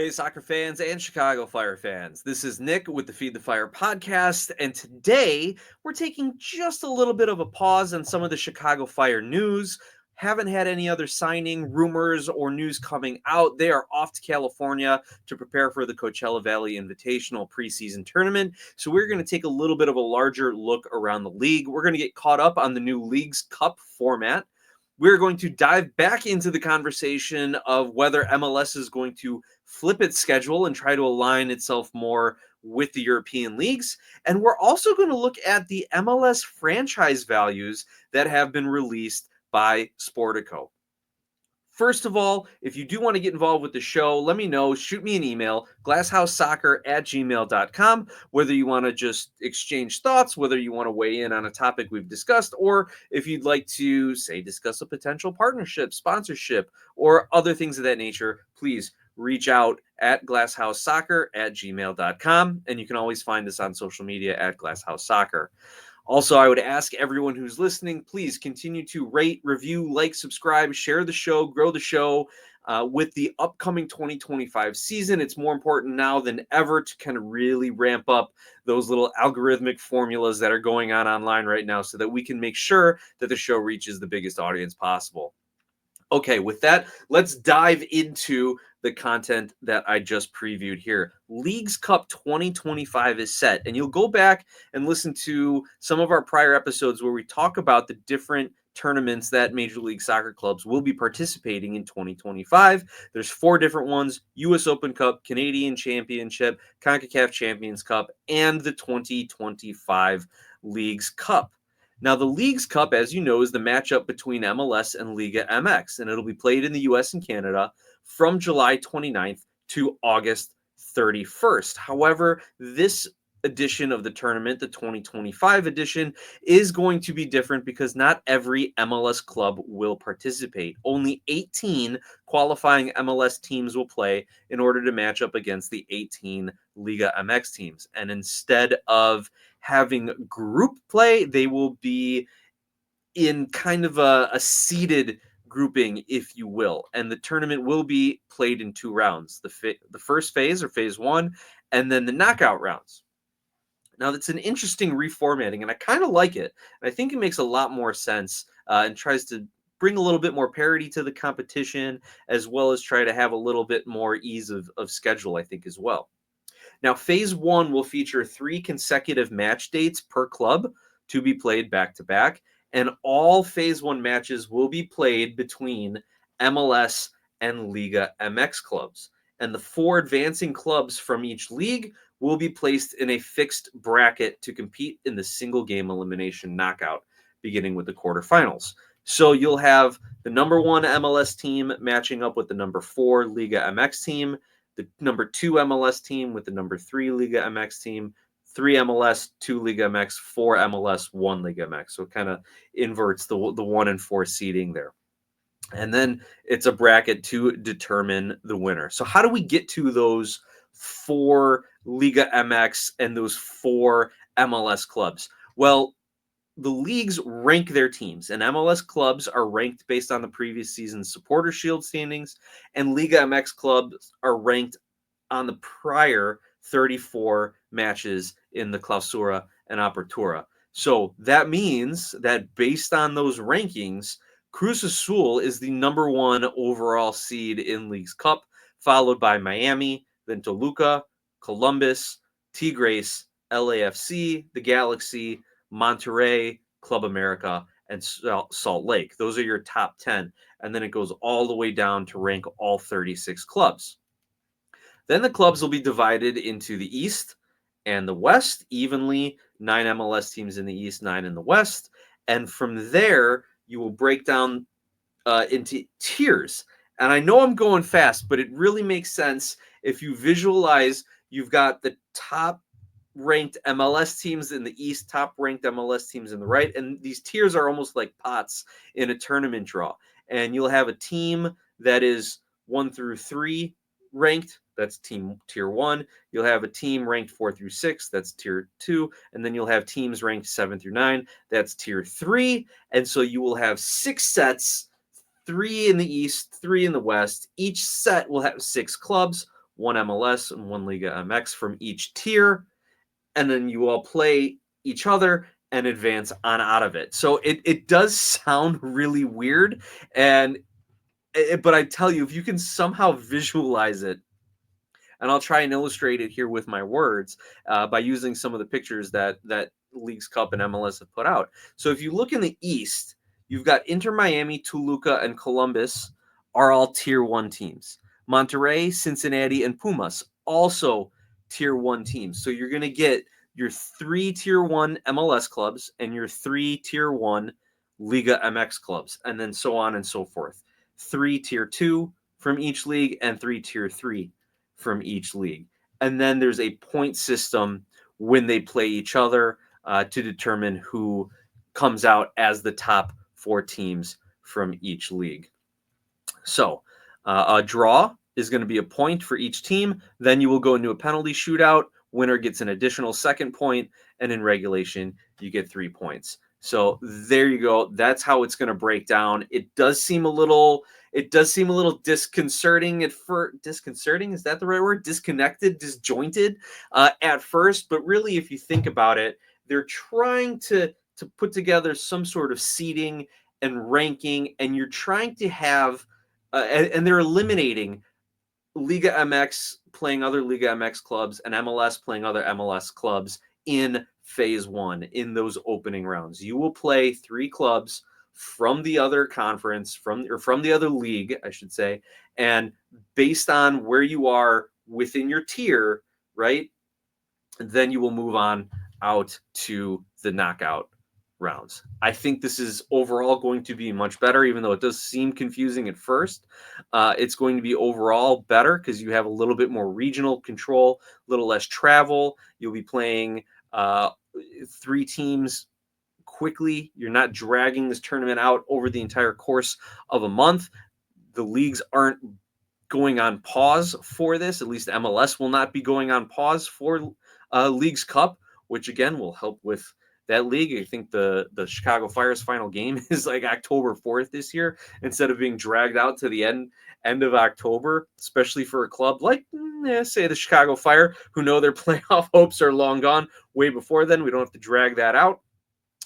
Hey, soccer fans and Chicago Fire fans. This is Nick with the Feed the Fire podcast. And today we're taking just a little bit of a pause on some of the Chicago Fire news. Haven't had any other signing, rumors, or news coming out. They are off to California to prepare for the Coachella Valley Invitational preseason tournament. So we're going to take a little bit of a larger look around the league. We're going to get caught up on the new Leagues Cup format. We're going to dive back into the conversation of whether MLS is going to flip its schedule and try to align itself more with the European leagues. And we're also going to look at the MLS franchise values that have been released by Sportico. First of all, if you do want to get involved with the show, let me know. Shoot me an email, glasshousesoccer@gmail.com, whether you want to just exchange thoughts, whether you want to weigh in on a topic we've discussed, or if you'd like to, say, discuss a potential partnership, sponsorship, or other things of that nature, please reach out at glasshousesoccer@gmail.com, and you can always find us on social media at glasshousesoccer. Also, I would ask everyone who's listening, please continue to rate, review, like, subscribe, share the show, grow the show. With the upcoming 2025 season, it's more important now than ever to kind of really ramp up those little algorithmic formulas that are going on online right now so that we can make sure that the show reaches the biggest audience possible. Okay, with that, let's dive into the content that I just previewed here. Leagues Cup 2025 is set, and you'll go back and listen to some of our prior episodes where we talk about the different tournaments that Major League Soccer clubs will be participating in 2025. There's 4 different ones: US Open Cup, Canadian Championship, CONCACAF Champions Cup, and the 2025 Leagues Cup. Now, the Leagues Cup, as you know, is the matchup between MLS and Liga MX, and it'll be played in the US and Canada from July 29th to August 31st. However, this edition of the tournament, the 2025 edition, is going to be different because not every MLS club will participate. Only 18 qualifying MLS teams will play in order to match up against the 18 Liga MX teams. And instead of having group play, they will be in kind of a seeded grouping, if you will. And the tournament will be played in 2 rounds, the first phase, or phase 1, and then the knockout rounds. Now, that's an interesting reformatting, and I kind of like it. And I think it makes a lot more sense and tries to bring a little bit more parity to the competition, as well as try to have a little bit more ease of schedule, I think, as well. Now, phase 1 will feature 3 consecutive match dates per club to be played back-to-back, and all phase 1 matches will be played between MLS and Liga MX clubs. And the 4 advancing clubs from each league will be placed in a fixed bracket to compete in the single-game elimination knockout, beginning with the quarterfinals. So you'll have the number 1 MLS team matching up with the number 4 Liga MX team, the number 2 MLS team with the number 3 Liga MX team, 3 MLS, 2 Liga MX, 4 MLS, 1 Liga MX. So it kind of inverts the 1 and 4 seeding there. And then it's a bracket to determine the winner. So how do we get to those 4 Liga MX and those 4 MLS clubs? Well, the leagues rank their teams, and MLS clubs are ranked based on the previous season's Supporter Shield standings, and Liga MX clubs are ranked on the prior 34 matches in the Clausura and Apertura. So that means that based on those rankings, Cruz Azul is the number 1 overall seed in Leagues Cup, followed by Miami, then Toluca, Columbus, Tigres, LAFC, the Galaxy, Monterrey, Club America, and Salt Lake. Those are your top 10. And then it goes all the way down to rank all 36 clubs. Then the clubs will be divided into the East and the West evenly, 9 MLS teams in the East, 9 in the West. And from there, you will break down into tiers. And I know I'm going fast, but it really makes sense if you visualize you've got the top ranked MLS teams in the East, top ranked MLS teams in the right. And these tiers are almost like pots in a tournament draw. And you'll have a team that is 1 through 3 ranked. That's tier 1. You'll have a team ranked 4 through 6. That's tier 2. And then you'll have teams ranked 7 through 9. That's tier 3. And so you will have 6 sets, 3 in the East, 3 in the West. Each set will have 6 clubs, one MLS and one Liga MX from each tier, and then you all play each other and advance on out of it. So it does sound really weird, but I tell you, if you can somehow visualize it, and I'll try and illustrate it here with my words by using some of the pictures that Leagues Cup and MLS have put out. So if you look in the East, you've got Inter Miami, Toluca, and Columbus are all Tier 1 teams. Monterrey, Cincinnati, and Pumas also Tier 1 teams. So you're going to get your 3 Tier 1 MLS clubs and your 3 Tier 1 Liga MX clubs, and then so on and so forth. 3 Tier 2 from each league and 3 Tier 3 from each league. And then there's a point system when they play each other to determine who comes out as the top 4 teams from each league. So a draw is going to be a point for each team. Then you will go into a penalty shootout. Winner gets an additional second point, and in regulation, you get 3 points. So there you go. That's how it's going to break down. It does seem a little disconcerting at first. Disconcerting, is that the right word? Disconnected, disjointed at first. But really, if you think about it, they're trying to put together some sort of seeding and ranking, and you're trying to have, and they're eliminating Liga MX playing other Liga MX clubs and MLS playing other MLS clubs in phase 1 in those opening rounds. You will play 3 clubs from the other conference, from the other league, I should say, and based on where you are within your tier, right, then you will move on out to the knockout rounds. I think this is overall going to be much better, even though it does seem confusing at first. It's going to be overall better because you have a little bit more regional control, a little less travel. You'll be playing 3 teams quickly. You're not dragging this tournament out over the entire course of a month. The leagues aren't going on pause for this. At least MLS will not be going on pause for Leagues Cup, which again will help with that league. I think the Chicago Fire's final game is like October 4th this year, instead of being dragged out to the end of October, especially for a club like, say, the Chicago Fire, who know their playoff hopes are long gone way before then. We don't have to drag that out.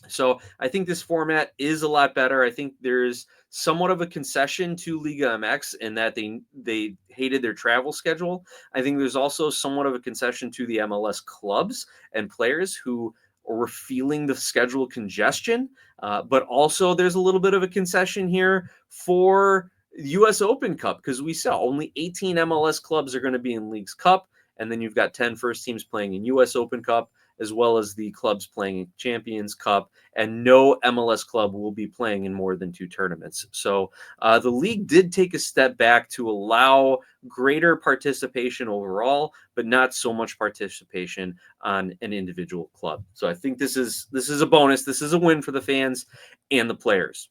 So I think this format is a lot better. I think there's somewhat of a concession to Liga MX in that they hated their travel schedule. I think there's also somewhat of a concession to the MLS clubs and players who were feeling the schedule congestion. But also there's a little bit of a concession here for U.S. Open Cup, because we saw only 18 MLS clubs are going to be in Leagues Cup, and then you've got 10 first teams playing in U.S. Open Cup, as well as the clubs playing in Champions Cup, and no MLS club will be playing in more than 2 tournaments. So the league did take a step back to allow greater participation overall, but not so much participation on an individual club. So I think this is a bonus. This is a win for the fans and the players.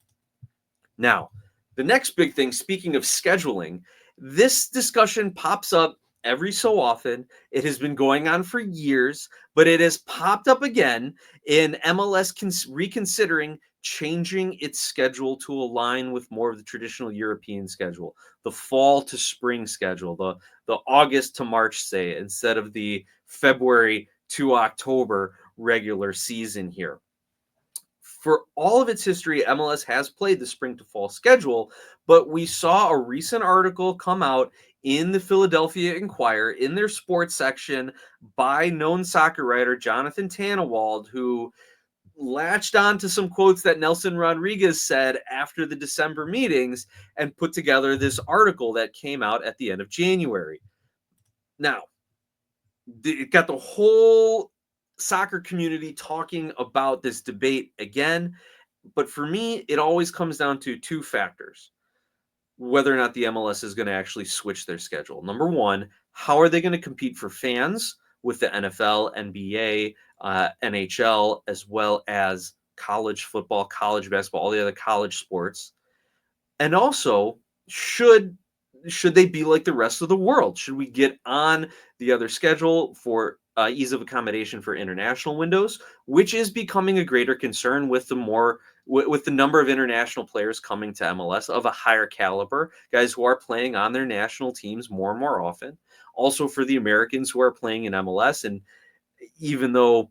Now, the next big thing, speaking of scheduling, this discussion pops up every so often. It has been going on for years, but it has popped up again in MLS reconsidering changing its schedule to align with more of the traditional European schedule, the fall to spring schedule, the August to March, say, instead of the February to October regular season here. For all of its history, MLS has played the spring to fall schedule, but we saw a recent article come out in the Philadelphia Inquirer in their sports section by known soccer writer Jonathan Tannewald, who latched on to some quotes that Nelson Rodriguez said after the December meetings and put together this article that came out at the end of January. Now, it got the whole soccer community talking about this debate again. But for me, it always comes down to 2 factors: whether or not the MLS is going to actually switch their schedule. Number one, how are they going to compete for fans with the NFL, NBA, NHL, as well as college football, college basketball, all the other college sports? And also, should they be like the rest of the world? Should we get on the other schedule for ease of accommodation for international windows, which is becoming a greater concern with the number of international players coming to MLS of a higher caliber, guys who are playing on their national teams more and more often? also for the Americans who are playing in MLS. And even though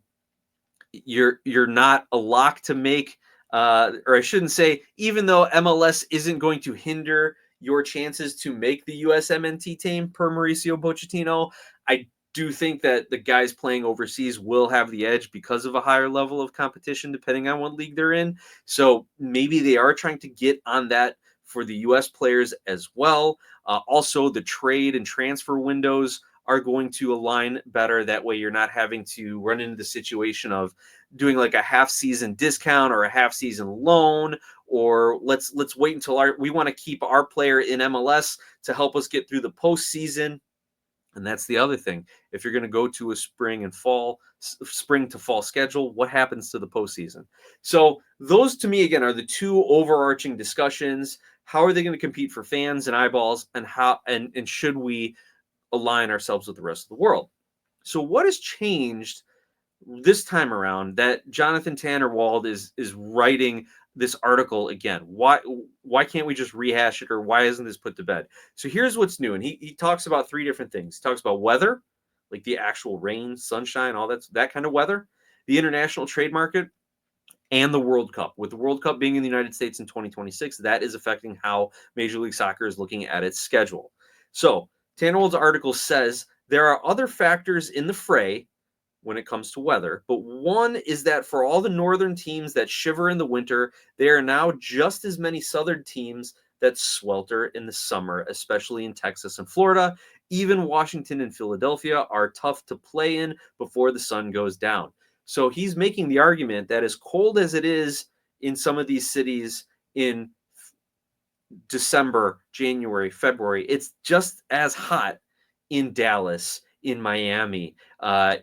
you're not a lock to make, or I shouldn't say, even though MLS isn't going to hinder your chances to make the USMNT team per Mauricio Pochettino, I do think that the guys playing overseas will have the edge because of a higher level of competition, depending on what league they're in. So maybe they are trying to get on that for the US players as well. Also, the trade and transfer windows are going to align better. That way you're not having to run into the situation of doing like a half season discount or a half season loan, or let's wait until we want to keep our player in MLS to help us get through the postseason. And that's the other thing. If you're going to go to a spring to fall schedule, what happens to the postseason? So those to me, again, are the two overarching discussions. How are they going to compete for fans and eyeballs, and how, and should we align ourselves with the rest of the world? So what has changed this time around that Jonathan Tannerwald is writing this article again? Why can't we just rehash it, or why isn't this put to bed? So here's what's new, and he talks about three different things. He talks about weather, like the actual rain, sunshine, all that kind of weather, the international trade market, and the World Cup. With the World Cup being in the United States in 2026, that is affecting how Major League Soccer is looking at its schedule. So Tannerwald's article says there are other factors in the fray when it comes to weather, but one is that for all the northern teams that shiver in the winter, there are now just as many southern teams that swelter in the summer, especially in Texas and Florida. Even Washington and Philadelphia are tough to play in before the sun goes down. So he's making the argument that as cold as it is in some of these cities in December, January, February, it's just as hot in Dallas, in Miami,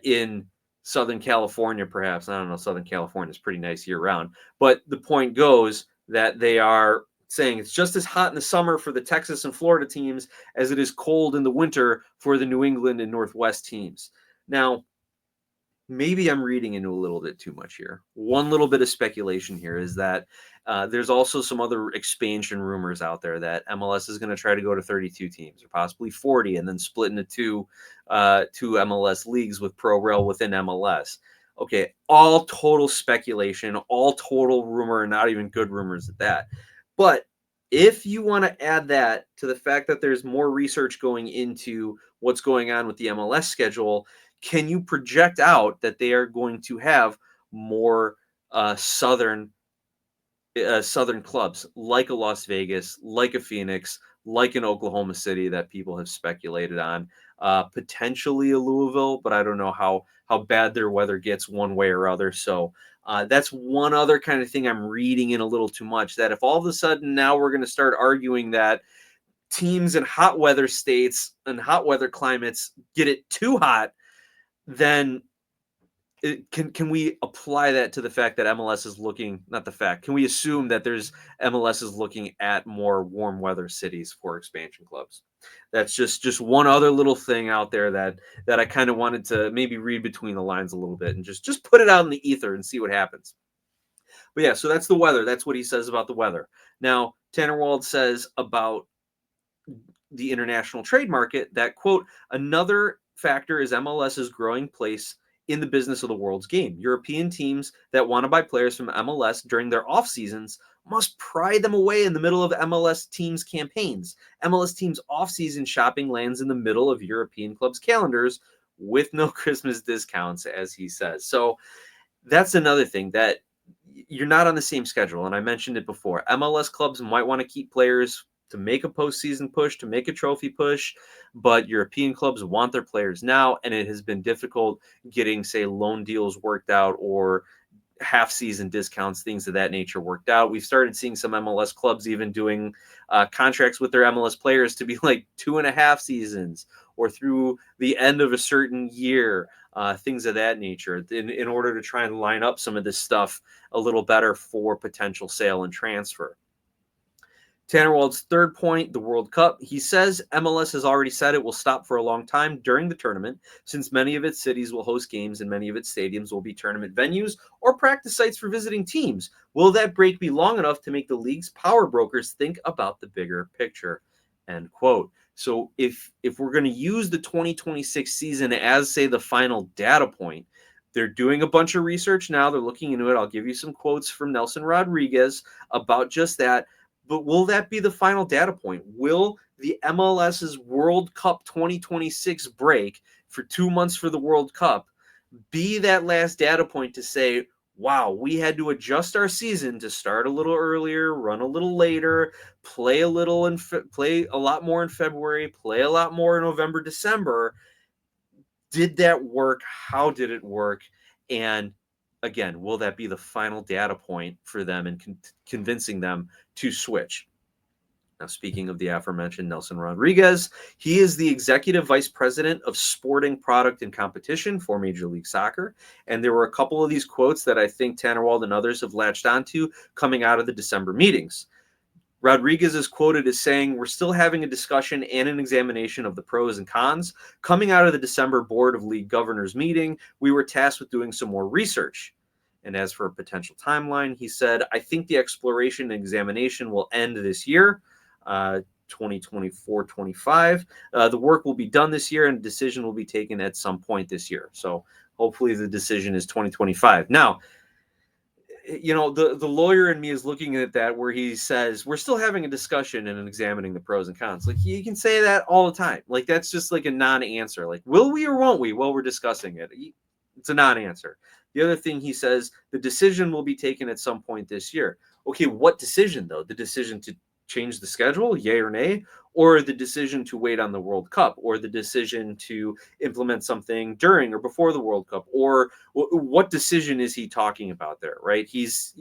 in Southern California, perhaps. I don't know. Southern California is pretty nice year round. But the point goes that they are saying it's just as hot in the summer for the Texas and Florida teams as it is cold in the winter for the New England and Northwest teams. Now, maybe I'm reading into a little bit too much here. One little bit of speculation here is that there's also some other expansion rumors out there that MLS is going to try to go to 32 teams or possibly 40 and then split into two MLS leagues with Pro Rail within MLS. Okay, all total speculation, all total rumor, not even good rumors at that. But if you want to add that to the fact that there's more research going into what's going on with the MLS schedule, can you project out that they are going to have more southern clubs like a Las Vegas, like a Phoenix, like an Oklahoma City that people have speculated on, potentially a Louisville, but I don't know how bad their weather gets one way or other. So that's one other kind of thing I'm reading in a little too much, that if all of a sudden now we're going to start arguing that teams in hot weather states and hot weather climates get it too hot, then can we apply that to the fact that MLS is looking, not the fact, can we assume that MLS is looking at more warm weather cities for expansion clubs? That's just one other little thing out there that I kind of wanted to maybe read between the lines a little bit and just put it out in the ether and see what happens. But yeah, so that's the weather. That's what he says about the weather. Now, Tannerwald says about the international trade market that, quote, another factor is MLS's growing place in the business of the world's game. European teams that want to buy players from MLS during their off seasons must pry them away in the middle of MLS teams' campaigns. MLS teams' off-season shopping lands in the middle of European clubs' calendars with no Christmas discounts, as he says. So that's another thing, that you're not on the same schedule. And I mentioned it before. MLS clubs might want to keep players to make a postseason push, to make a trophy push, but European clubs want their players now, and it has been difficult getting, say, loan deals worked out or half-season discounts, things of that nature worked out. We've started seeing some MLS clubs even doing contracts with their MLS players to be like 2.5 seasons or through the end of a certain year, things of that nature, in order to try and line up some of this stuff a little better for potential sale and transfer. Tannerwald's third point, the World Cup. He says MLS has already said it will stop for a long time during the tournament, since many of its cities will host games and many of its stadiums will be tournament venues or practice sites for visiting teams. Will that break be long enough to make the league's power brokers think about the bigger picture? End quote. So if we're going to use the 2026 season as, say, the final data point, they're doing a bunch of research now. They're looking into it. I'll give you some quotes from Nelson Rodriguez about just that. But will that be the final data point? Will the MLS's World Cup 2026 break for 2 months for the World Cup be that last data point to say, wow, we had to adjust our season to start a little earlier, run a little later, play a little and play a lot more in February, play a lot more in November, December. Did that work? How did it work? And again, will that be the final data point for them and convincing them to switch? Now, speaking of the aforementioned Nelson Rodriguez, he is the executive vice president of sporting product and competition for Major League Soccer. And there were a couple of these quotes that I think Tannerwald and others have latched onto coming out of the December meetings. Rodriguez is quoted as saying, "We're still having a discussion and an examination of the pros and cons. Coming out of the December Board of League Governors meeting, we were tasked with doing some more research." And as for a potential timeline, he said, "I think the exploration and examination will end this year, 2024-25. The work will be done this year and a decision will be taken at some point this year." So hopefully the decision is 2025. Now, the lawyer in me is looking at that where he says, we're still having a discussion and examining the pros and cons. Like, you can say that all the time. Like, that's just like a non-answer. Like, will we or won't we? Well, we're discussing it. It's a non-answer. The other thing he says, the decision will be taken at some point this year. Okay, what decision, though? The decision to change the schedule, yay or nay, or the decision to wait on the World Cup, or the decision to implement something during or before the World Cup, or what decision is he talking about there, right? He's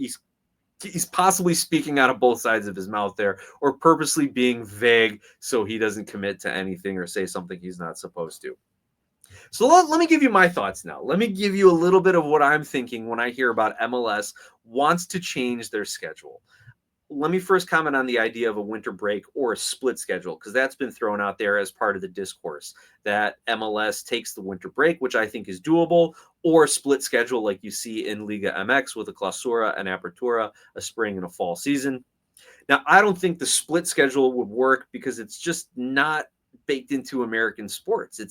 possibly speaking out of both sides of his mouth there, or purposely being vague so he doesn't commit to anything or say something he's not supposed to. So let me give you my thoughts now. Let me give you a little bit of what I'm thinking when I hear about MLS wants to change their schedule. Let me first comment on the idea of a winter break or a split schedule, because that's been thrown out there as part of the discourse, that MLS takes the winter break, which I think is doable, or a split schedule like you see in Liga MX with a Clausura and Apertura, a spring and a fall season. Now, I don't think the split schedule would work because it's just not baked into American sports.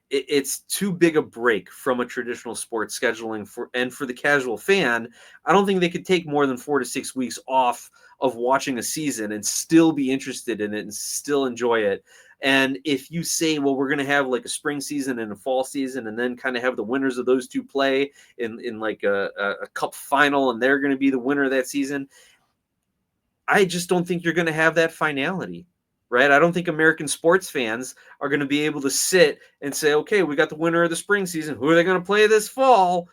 It's too big a break from a traditional sports scheduling for the casual fan. I don't think they could take more than 4 to 6 weeks off of watching a season and still be interested in it and still enjoy it. And if you say, well, we're going to have like a spring season and a fall season, and then kind of have the winners of those two play in like a cup final, and they're going to be the winner of that season, I just don't think you're going to have that finality. Right? I don't think American sports fans are going to be able to sit and say, okay, we got the winner of the spring season. Who are they going to play this fall?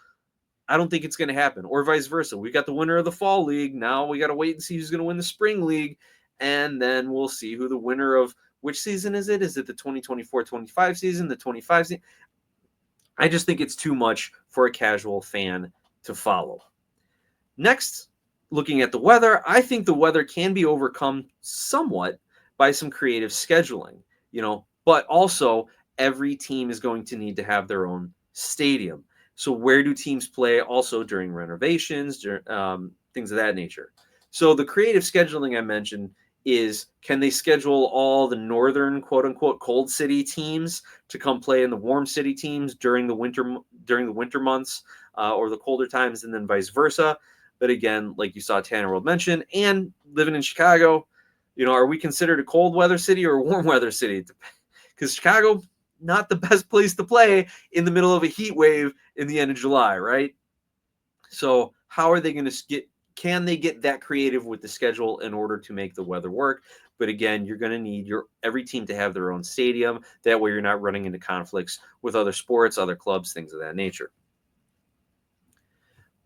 I don't think it's going to happen. Or vice versa. We got the winner of the fall league. Now we got to wait and see who's going to win the spring league. And then we'll see who the winner of which season is it? Is it the 2024-25 season, the 25 season? I just think it's too much for a casual fan to follow. Next, looking at the weather, I think the weather can be overcome somewhat by some creative scheduling, but also every team is going to need to have their own stadium. So where do teams play also during renovations, things of that nature? So the creative scheduling I mentioned is, can they schedule all the northern, quote unquote, cold city teams to come play in the warm city teams during the winter months or the colder times, and then vice versa? But again, like you saw Tannerwald mention, and living in Chicago, are we considered a cold weather city or a warm weather city? Because Chicago, not the best place to play in the middle of a heat wave in the end of July, right? So how are they going to can they get that creative with the schedule in order to make the weather work? But again, you're going to need every team to have their own stadium. That way you're not running into conflicts with other sports, other clubs, things of that nature.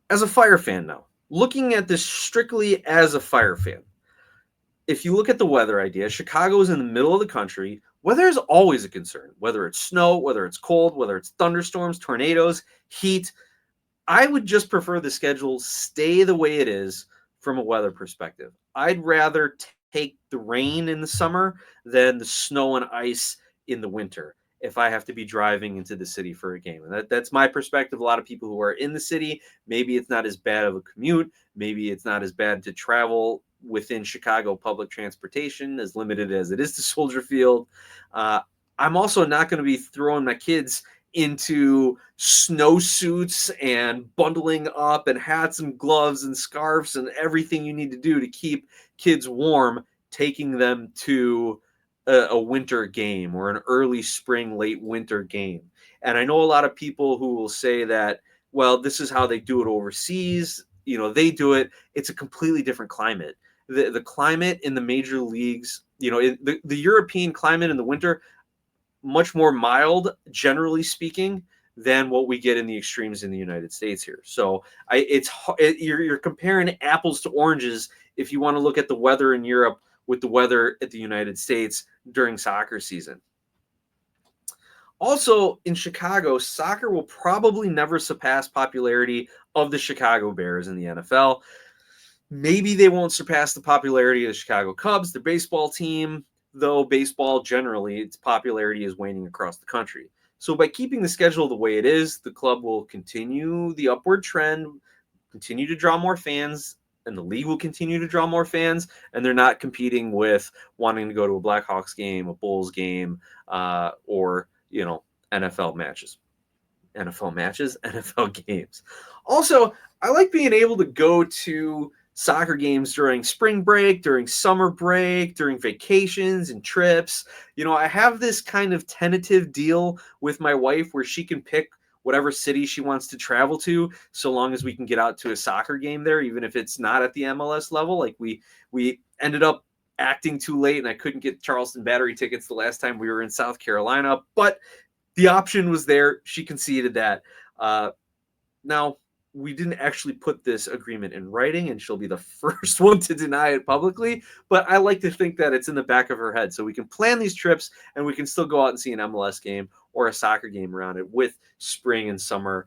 As a Fire fan now, looking at this strictly as a Fire fan, if you look at the weather idea, Chicago is in the middle of the country. Weather is always a concern, whether it's snow, whether it's cold, whether it's thunderstorms, tornadoes, heat. I would just prefer the schedule stay the way it is from a weather perspective. I'd rather take the rain in the summer than the snow and ice in the winter if I have to be driving into the city for a game. And that's my perspective. A lot of people who are in the city, maybe it's not as bad of a commute. Maybe it's not as bad to travel within Chicago public transportation, as limited as it is to Soldier Field. I'm also not going to be throwing my kids into snowsuits and bundling up and hats and gloves and scarves and everything you need to do to keep kids warm, taking them to a winter game or an early spring, late winter game. And I know a lot of people who will say that, well, this is how they do it overseas. They do it. It's a completely different climate. The climate in the major leagues, the European climate in the winter, much more mild, generally speaking, than what we get in the extremes in the United States here. So you're comparing apples to oranges if you want to look at the weather in Europe with the weather at the United States during soccer season. Also, in Chicago, soccer will probably never surpass popularity of the Chicago Bears in the NFL. Maybe they won't surpass the popularity of the Chicago Cubs, the baseball team, though baseball generally, its popularity is waning across the country. So by keeping the schedule the way it is, the club will continue the upward trend, continue to draw more fans, and the league will continue to draw more fans, and they're not competing with wanting to go to a Blackhawks game, a Bulls game, or NFL matches. NFL games. Also, I like being able to go to soccer games during spring break, during summer break, during vacations and trips. I have this kind of tentative deal with my wife where she can pick whatever city she wants to travel to, so long as we can get out to a soccer game there, even if it's not at the MLS level. Like we ended up acting too late and I couldn't get Charleston Battery tickets the last time we were in South Carolina, but the option was there. She conceded that. Now, we didn't actually put this agreement in writing, and she'll be the first one to deny it publicly, but I like to think that it's in the back of her head, so we can plan these trips, and we can still go out and see an MLS game or a soccer game around it, with spring and summer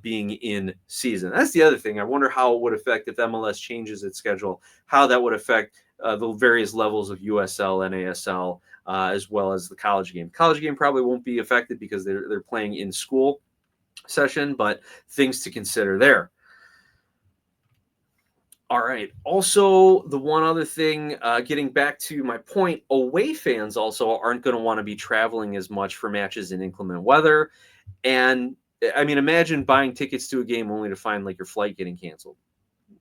being in season. That's the other thing. I wonder how it would affect if MLS changes its schedule, how that would affect the various levels of USL, NASL, as well as the college game. College game probably won't be affected because they're playing in school session, but things to consider there. All right. Also, the one other thing, getting back to my point, away fans also aren't going to want to be traveling as much for matches in inclement weather. And I mean, imagine buying tickets to a game only to find like your flight getting canceled.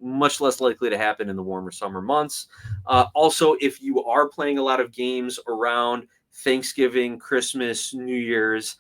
Much less likely to happen in the warmer summer months. Also, if you are playing a lot of games around Thanksgiving, Christmas, New Year's,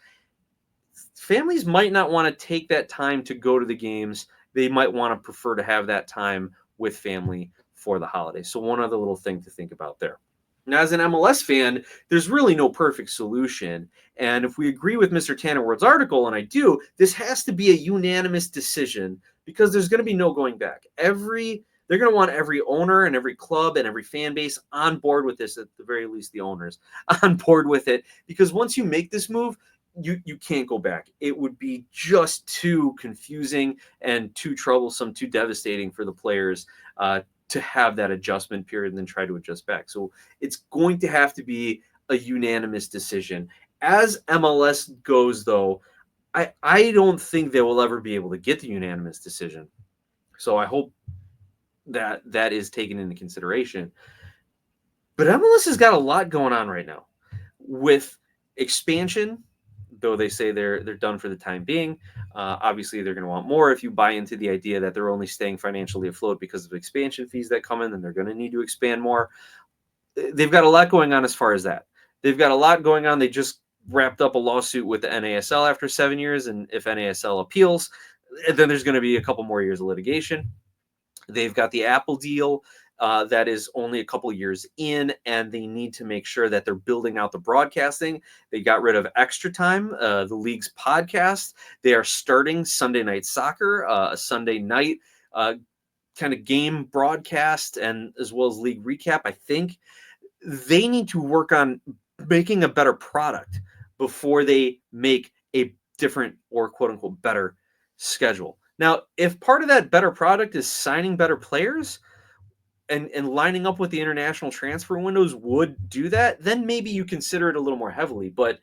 families might not want to take that time to go to the games. They might want to prefer to have that time with family for the holidays. So one other little thing to think about there. Now, as an MLS fan, there's really no perfect solution. And if we agree with Mr. Tanner Ward's article, and I do, this has to be a unanimous decision because there's going to be no going back. They're going to want every owner and every club and every fan base on board with this, at the very least the owners, on board with it. Because once you make this move, you can't go back. It would be just too confusing and too troublesome, too devastating for the players to have that adjustment period and then try to adjust back. So it's going to have to be a unanimous decision. As MLS goes, though, I don't think they will ever be able to get the unanimous decision. So I hope that is taken into consideration. But MLS has got a lot going on right now with expansion, though they say they're done for the time being. Obviously, they're going to want more. If you buy into the idea that they're only staying financially afloat because of expansion fees that come in, then they're going to need to expand more. They've got a lot going on as far as that. They've got a lot going on. They just wrapped up a lawsuit with the NASL after 7 years, and if NASL appeals, then there's going to be a couple more years of litigation. They've got the Apple deal that is only a couple years in, and they need to make sure that they're building out the broadcasting. They got rid of Extra Time, the league's podcast. They are starting Sunday Night Soccer, a Sunday night kind of game broadcast, and as well as league recap. I think they need to work on making a better product before they make a different or quote unquote better schedule. Now, if part of that better product is signing better players and lining up with the international transfer windows would do that, then maybe you consider it a little more heavily. But it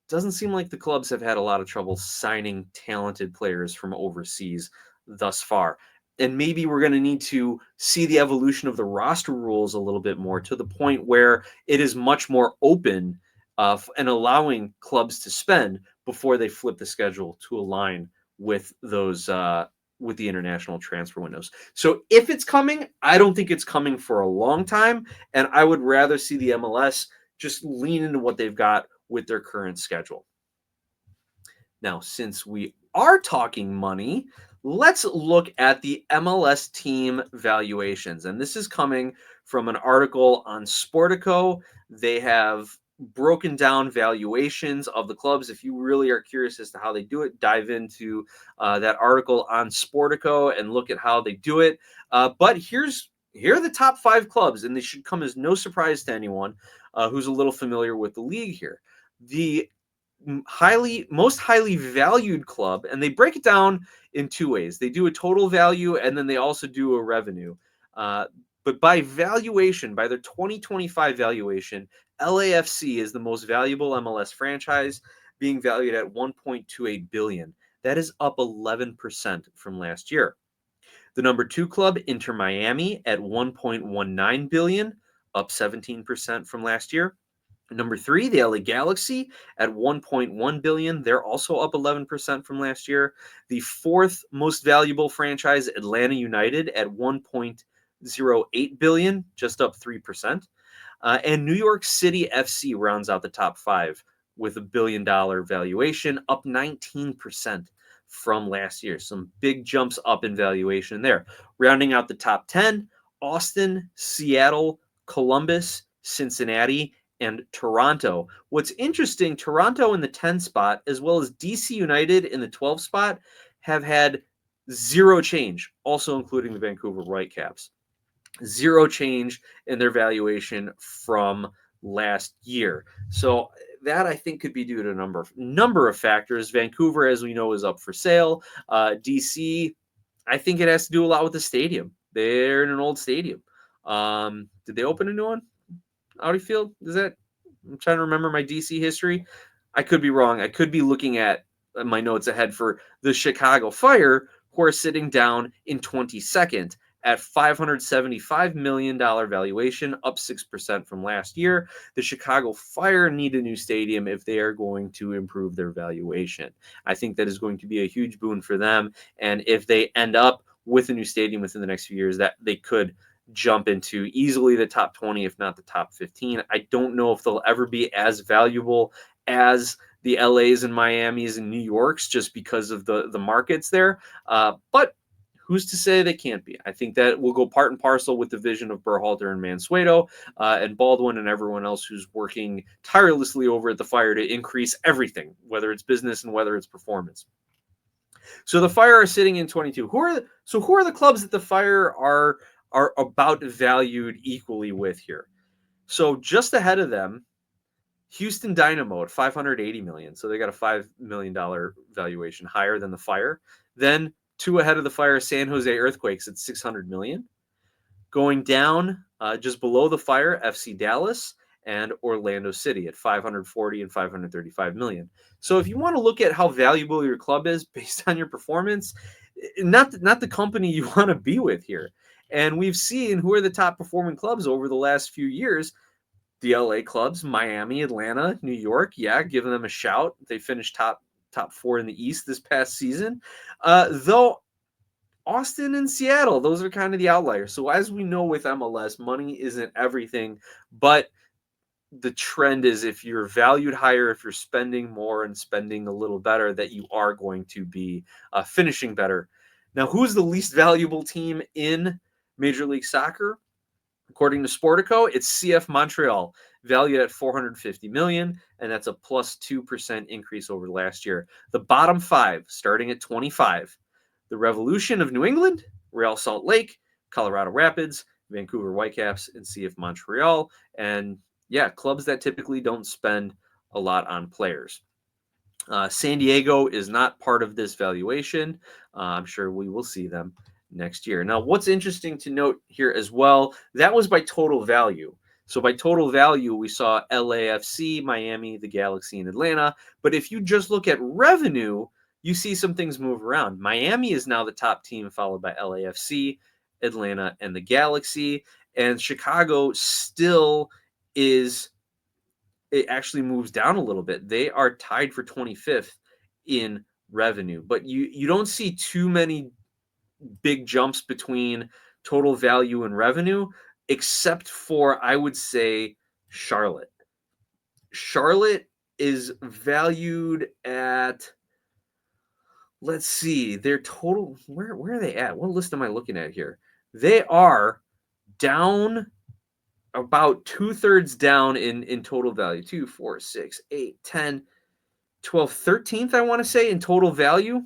doesn't seem like the clubs have had a lot of trouble signing talented players from overseas thus far. and maybe we're going to need to see the evolution of the roster rules a little bit more to the point where it is much more open and allowing clubs to spend before they flip the schedule to align with those with the international transfer windows. So if it's coming, I don't think it's coming for a long time, and I would rather see the MLS just lean into what they've got with their current schedule. Now, since we are talking money, let's look at the MLS team valuations. And this is coming from an article on Sportico. They have broken down valuations of the clubs. If you really are curious as to how they do it, dive into that article on Sportico and look at how they do it. But here are the top 5 clubs, and they should come as no surprise to anyone who's a little familiar with the league here. The most highly valued club, and they break it down in 2 ways. They do a total value, and then they also do a revenue. But by valuation, by their 2025 valuation, LAFC is the most valuable MLS franchise, being valued at $1.28 billion. That is up 11% from last year. The number 2 club, Inter Miami, at $1.19 billion, up 17% from last year. Number 3, the LA Galaxy at $1.1 billion. They're also up 11% from last year. The 4th most valuable franchise, Atlanta United, at $1.08 billion, just up 3%. And New York City FC rounds out the top 5 with a $1 billion valuation, up 19% from last year. Some big jumps up in valuation there. Rounding out the top 10, Austin, Seattle, Columbus, Cincinnati, and Toronto. What's interesting, Toronto in the 10 spot, as well as DC United in the 12 spot, have had zero change, also including the Vancouver Whitecaps. Zero change in their valuation from last year. So that I think could be due to a number of factors. Vancouver, as we know, is up for sale. DC, I think it has to do a lot with the stadium. They're in an old stadium. Did they open a new one? Audi Field? Is that? I'm trying to remember my DC history. I could be wrong. I could be looking at my notes ahead for the Chicago Fire, who are sitting down in 22nd at $575 million valuation, up 6% from last year. The Chicago Fire need a new stadium if they are going to improve their valuation. I think that is going to be a huge boon for them. And if they end up with a new stadium within the next few years, that they could jump into easily the top 20, if not the top 15. I don't know if they'll ever be as valuable as the LAs and Miamis and New Yorks just because of the markets there. But who's to say they can't be? I think that will go part and parcel with the vision of Berhalter and Mansueto and Baldwin and everyone else who's working tirelessly over at the Fire to increase everything, whether it's business and whether it's performance. So the Fire are sitting in 22. Who are the clubs that the Fire are about valued equally with here? So just ahead of them, Houston Dynamo at $580 million. So they got a $5 million valuation higher than the Fire. Then 2 ahead of the Fire, San Jose Earthquakes at $600 million. Going down just below the Fire, FC Dallas and Orlando City at $540 and $535 million. So if you want to look at how valuable your club is based on your performance, not the company you want to be with here. And we've seen who are the top performing clubs over the last few years. The LA clubs, Miami, Atlanta, New York, giving them a shout. They finished top 4 in the East this past season. Though Austin and Seattle, those are kind of the outliers. So as we know with MLS, money isn't everything, but the trend is if you're valued higher, if you're spending more and spending a little better, that you are going to be finishing better. Now, who's the least valuable team in Major League Soccer? According to Sportico, it's CF Montreal, valued at $450 million, and that's a plus 2% increase over last year. The bottom 5, starting at 25, the Revolution of New England, Real Salt Lake, Colorado Rapids, Vancouver Whitecaps, and CF Montreal. And clubs that typically don't spend a lot on players. San Diego is not part of this valuation. I'm sure we will see them next year. Now, what's interesting to note here as well, that was by total value. So by total value, we saw LAFC, Miami, the Galaxy, and Atlanta. But if you just look at revenue, you see some things move around. Miami is now the top team, followed by LAFC, Atlanta, and the Galaxy. And Chicago still is, it actually moves down a little bit. They are tied for 25th in revenue, but you don't see too many big jumps between total value and revenue, except for, I would say, Charlotte. Charlotte is valued at, let's see, their total, where are they at? What list am I looking at here? They are down about 2/3 down in total value. 2, 4, 6, 8, 10, 12, 13th, I want to say, in total value.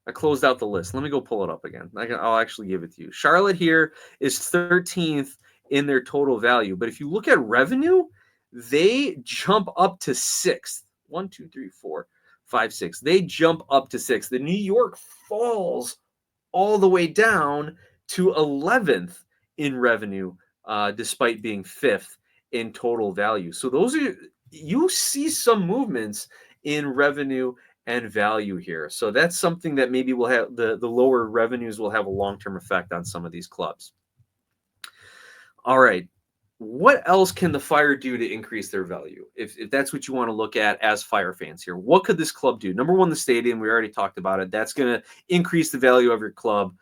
I closed out the list. Let me go pull it up again. I'll actually give it to you. Charlotte here is 13th in their total value. But if you look at revenue, they jump up to 6th. 1, 2, 3, 4, 5, 6. They jump up to 6th. The New York falls all the way down to 11th in revenue, despite being 5th in total value. So those are, you see some movements in revenue and value here. So that's something that maybe will have, the lower revenues will have a long-term effect on some of these clubs. All right. What else can the Fire do to increase their value? If that's what you want to look at as Fire fans here, what could this club do? Number one, the stadium. We already talked about it. That's going to increase the value of your club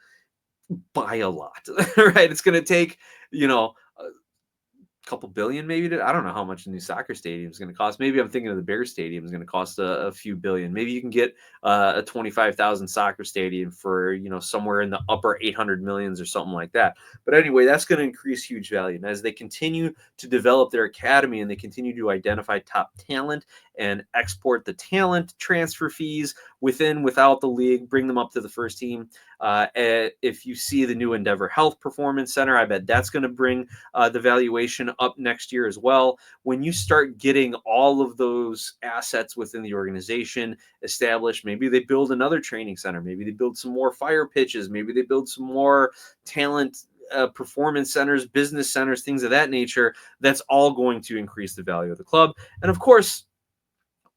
by a lot, right? It's going to take, a couple billion maybe I don't know how much a new soccer stadium is going to cost. Maybe I'm thinking of the Bears stadium is going to cost a few billion. Maybe you can get a 25,000 soccer stadium for, somewhere in the upper 800 millions or something like that. But anyway, that's going to increase huge value. And as they continue to develop their academy and they continue to identify top talent and export the talent transfer fees without the league, bring them up to the first team. If you see the new Endeavor Health Performance Center, I bet that's going to bring the valuation up next year as well. When you start getting all of those assets within the organization established, maybe they build another training center, maybe they build some more fire pitches, maybe they build some more talent performance centers, business centers, things of that nature. That's all going to increase the value of the club. And of course,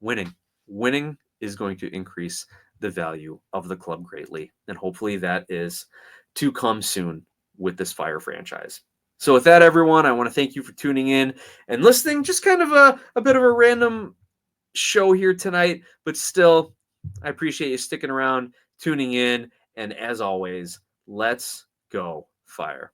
winning is going to increase the value of the club greatly. And hopefully that is to come soon with this Fire franchise. So with that, everyone, I want to thank you for tuning in and listening. Just kind of a bit of a random show here tonight, but still, I appreciate you sticking around, tuning in. And as always, let's go Fire.